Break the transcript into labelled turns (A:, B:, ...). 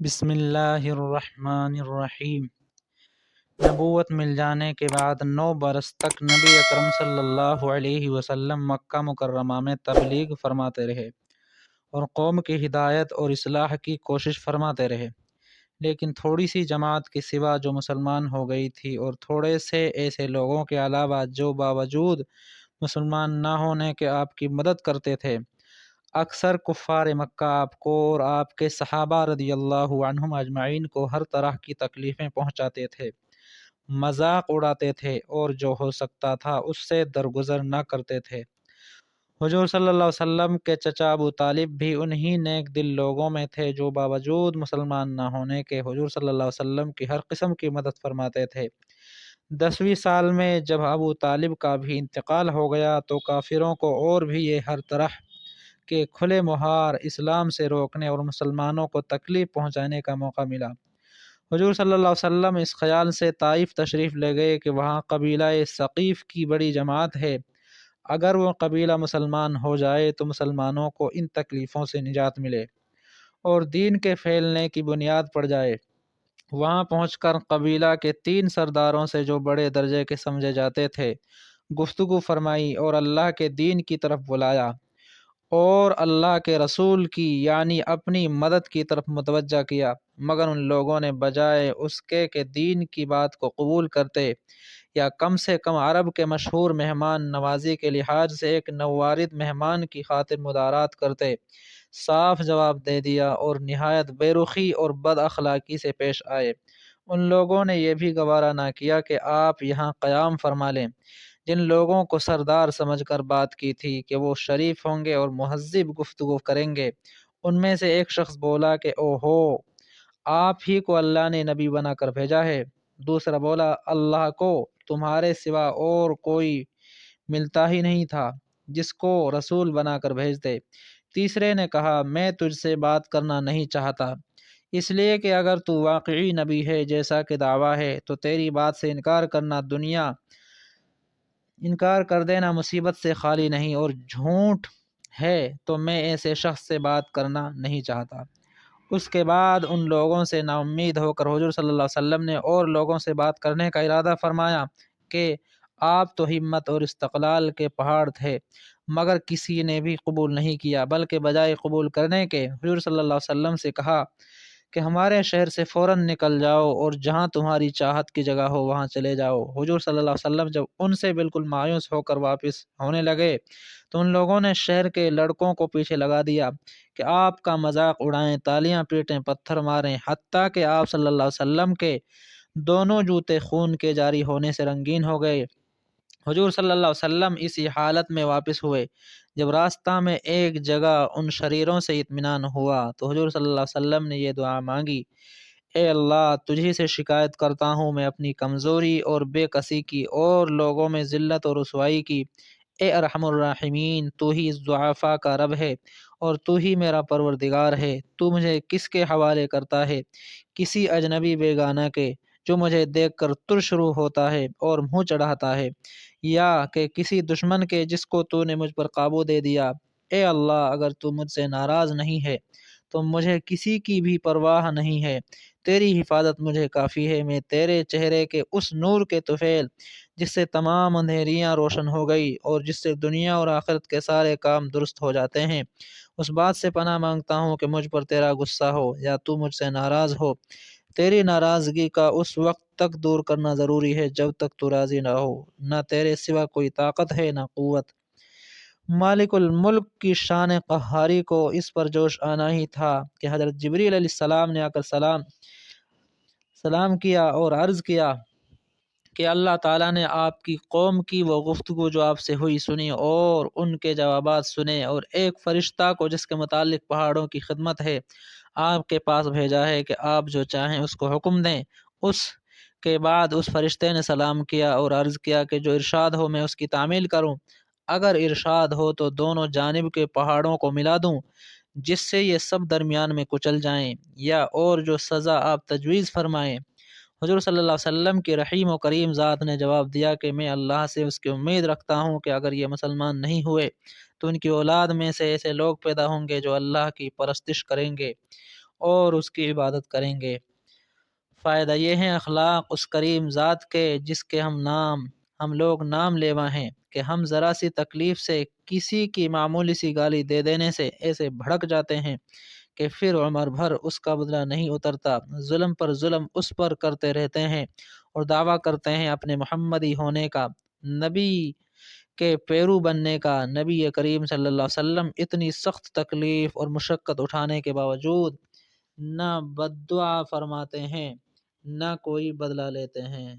A: بسم اللہ الرحمن الرحیم۔ نبوت مل جانے کے بعد 9 برس تک نبی اکرم صلی اللہ علیہ وسلم مکہ مکرمہ میں تبلیغ فرماتے رہے اور قوم کی ہدایت اور اصلاح کی کوشش فرماتے رہے، لیکن تھوڑی سی جماعت کے سوا جو مسلمان ہو گئی تھی اور تھوڑے سے ایسے لوگوں کے علاوہ جو باوجود مسلمان نہ ہونے کے آپ کی مدد کرتے تھے، اکثر کفار مکہ آپ کو اور آپ کے صحابہ رضی اللہ عنہم اجمعین کو ہر طرح کی تکلیفیں پہنچاتے تھے، مذاق اڑاتے تھے اور جو ہو سکتا تھا اس سے درگزر نہ کرتے تھے۔ حضور صلی اللہ علیہ وسلم کے چچا ابو طالب بھی انہی نیک دل لوگوں میں تھے جو باوجود مسلمان نہ ہونے کے حضور صلی اللہ علیہ وسلم کی ہر قسم کی مدد فرماتے تھے۔ 10ویں سال میں جب ابو طالب کا بھی انتقال ہو گیا تو کافروں کو اور بھی یہ ہر طرح کہ کھلے مہار اسلام سے روکنے اور مسلمانوں کو تکلیف پہنچانے کا موقع ملا۔ حضور صلی اللہ علیہ وسلم اس خیال سے طائف تشریف لے گئے کہ وہاں قبیلہ ثقیف کی بڑی جماعت ہے، اگر وہ قبیلہ مسلمان ہو جائے تو مسلمانوں کو ان تکلیفوں سے نجات ملے اور دین کے پھیلنے کی بنیاد پڑ جائے۔ وہاں پہنچ کر قبیلہ کے 3 سرداروں سے جو بڑے درجے کے سمجھے جاتے تھے گفتگو فرمائی اور اللہ کے دین کی طرف بلایا اور اللہ کے رسول کی یعنی اپنی مدد کی طرف متوجہ کیا، مگر ان لوگوں نے بجائے اس کے کہ دین کی بات کو قبول کرتے یا کم سے کم عرب کے مشہور مہمان نوازی کے لحاظ سے ایک نوارد مہمان کی خاطر مدارات کرتے، صاف جواب دے دیا اور نہایت بے رخی اور بد اخلاقی سے پیش آئے۔ ان لوگوں نے یہ بھی گوارا نہ کیا کہ آپ یہاں قیام فرما لیں۔ جن لوگوں کو سردار سمجھ کر بات کی تھی کہ وہ شریف ہوں گے اور مہذب گفتگو کریں گے، ان میں سے ایک شخص بولا کہ اوہو، آپ ہی کو اللہ نے نبی بنا کر بھیجا ہے۔ دوسرا بولا، اللہ کو تمہارے سوا اور کوئی ملتا ہی نہیں تھا جس کو رسول بنا کر بھیج دے۔ تیسرے نے کہا، میں تجھ سے بات کرنا نہیں چاہتا، اس لیے کہ اگر تو واقعی نبی ہے جیسا کہ دعویٰ ہے تو تیری بات سے انکار کر دینا مصیبت سے خالی نہیں، اور جھوٹ ہے تو میں ایسے شخص سے بات کرنا نہیں چاہتا۔ اس کے بعد ان لوگوں سے نا امید ہو کر حضور صلی اللہ علیہ وسلم نے اور لوگوں سے بات کرنے کا ارادہ فرمایا کہ آپ تو ہمت اور استقلال کے پہاڑ تھے، مگر کسی نے بھی قبول نہیں کیا، بلکہ بجائے قبول کرنے کے حضور صلی اللہ علیہ وسلم سے کہا کہ ہمارے شہر سے فوراً نکل جاؤ اور جہاں تمہاری چاہت کی جگہ ہو وہاں چلے جاؤ۔ حضور صلی اللہ علیہ وسلم جب ان سے بالکل مایوس ہو کر واپس ہونے لگے تو ان لوگوں نے شہر کے لڑکوں کو پیچھے لگا دیا کہ آپ کا مذاق اڑائیں، تالیاں پیٹیں، پتھر ماریں، حتیٰ کہ آپ صلی اللہ علیہ وسلم کے دونوں جوتے خون کے جاری ہونے سے رنگین ہو گئے۔ حضور صلی اللہ علیہ وسلم اسی حالت میں واپس ہوئے۔ جب راستہ میں ایک جگہ ان شریروں سے اطمینان ہوا تو حضور صلی اللہ علیہ وسلم نے یہ دعا مانگی، اے اللہ، تجھی سے شکایت کرتا ہوں میں اپنی کمزوری اور بے کسی کی اور لوگوں میں ذلت اور رسوائی کی۔ اے ارحم الراحمین، تو ہی اس ضعفاء کا رب ہے اور تو ہی میرا پروردگار ہے۔ تو مجھے کس کے حوالے کرتا ہے؟ کسی اجنبی بیگانہ کے جو مجھے دیکھ کر ترش رو ہوتا ہے اور منہ چڑھاتا ہے، یا کہ کسی دشمن کے جس کو تو نے مجھ پر قابو دے دیا؟ اے اللہ، اگر تو مجھ سے ناراض نہیں ہے تو مجھے کسی کی بھی پرواہ نہیں ہے، تیری حفاظت مجھے کافی ہے۔ میں تیرے چہرے کے اس نور کے طفیل جس سے تمام اندھیریاں روشن ہو گئی اور جس سے دنیا اور آخرت کے سارے کام درست ہو جاتے ہیں، اس بات سے پناہ مانگتا ہوں کہ مجھ پر تیرا غصہ ہو یا تو مجھ سے ناراض ہو۔ تیری ناراضگی کا اس وقت تک دور کرنا ضروری ہے جب تک تو راضی نہ ہو، نہ تیرے سوا کوئی طاقت ہے نہ قوت۔ مالک الملک کی شان قہاری کو اس پر جوش آنا ہی تھا کہ حضرت جبریل علیہ السلام نے آ کر سلام کیا اور عرض کیا کہ اللہ تعالیٰ نے آپ کی قوم کی وہ گفتگو جو آپ سے ہوئی سنی اور ان کے جوابات سنے، اور ایک فرشتہ کو جس کے متعلق پہاڑوں کی خدمت ہے آپ کے پاس بھیجا ہے کہ آپ جو چاہیں اس کو حکم دیں۔ اس کے بعد اس فرشتے نے سلام کیا اور عرض کیا کہ جو ارشاد ہو میں اس کی تعمیل کروں، اگر ارشاد ہو تو دونوں جانب کے پہاڑوں کو ملا دوں جس سے یہ سب درمیان میں کچل جائیں، یا اور جو سزا آپ تجویز فرمائیں۔ حضور صلی اللہ علیہ وسلم کی رحیم و کریم ذات نے جواب دیا کہ میں اللہ سے اس کی امید رکھتا ہوں کہ اگر یہ مسلمان نہیں ہوئے تو ان کی اولاد میں سے ایسے لوگ پیدا ہوں گے جو اللہ کی پرستش کریں گے اور اس کی عبادت کریں گے۔ فائدہ یہ ہے اخلاق اس کریم ذات کے جس کے ہم لوگ نام لیوا ہیں کہ ہم ذرا سی تکلیف سے کسی کی معمولی سی گالی دے دینے سے ایسے بھڑک جاتے ہیں کہ پھر عمر بھر اس کا بدلہ نہیں اترتا، ظلم پر ظلم اس پر کرتے رہتے ہیں اور دعویٰ کرتے ہیں اپنے محمدی ہونے کا، نبی کے پیرو بننے کا۔ نبی کریم صلی اللہ علیہ وسلم اتنی سخت تکلیف اور مشقت اٹھانے کے باوجود نہ بد دعا فرماتے ہیں نہ کوئی بدلہ لیتے ہیں۔